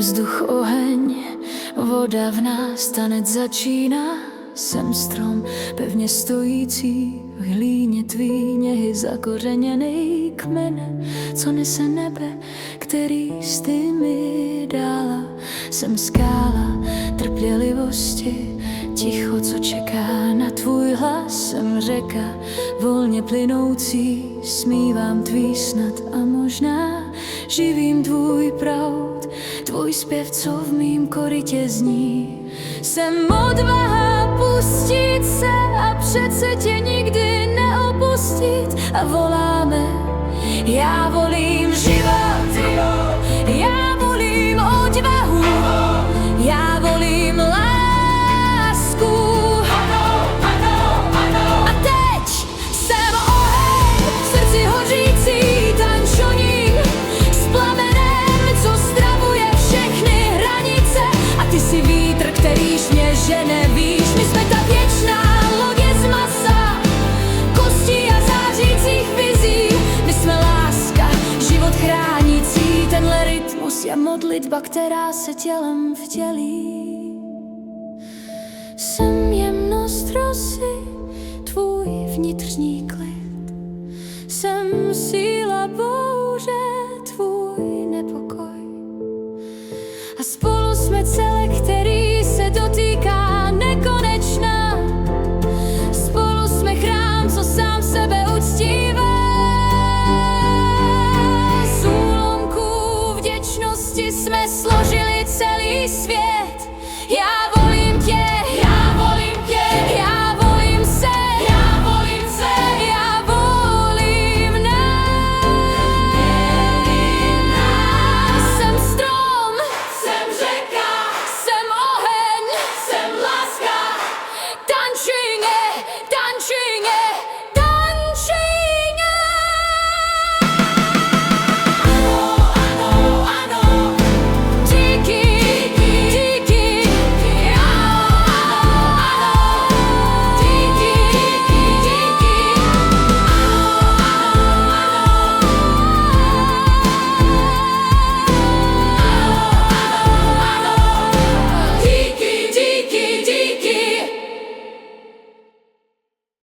Vzduch, oheň, voda v nás, tanec začíná. Jsem strom, pevně stojící v hlíně tvý, něhy zakořeněný kmen, co nese nebe, který jsi ty mi dala. Jsem skála trpělivosti, ticho, co čeká na tvůj hlas. Jsem řeka, volně plynoucí, smívám tvý snad a možná živím tvůj proud, tvůj zpěv, co v mým korytě zní. Jsem odvaha pustit se a přece tě nikdy neopustit. A voláme, já volím život, já volím odvahu, já volím lásku. A teď jsem oheň, v srdci hořící, tančoním s plamenem, co stravuje všechny hranice. A ty jsi vítr, kterýž mě žene, víš, my jsme ta věčná lodě z masa, kostí a zářících vizí. My jsme láska, život chránící, tenhle rytmus je modlitba, která se tělem vtělí. Jsem jemnost rosy, tvůj vnitřní klid. Jsem síla bouře, tvůj nepokoj. A spolu jsme celek, který se dotýká nekonečná. Spolu jsme chrám, co sám sebe uctívá. Z úlomků vděčnosti jsme složili celý svět. Já volím tě,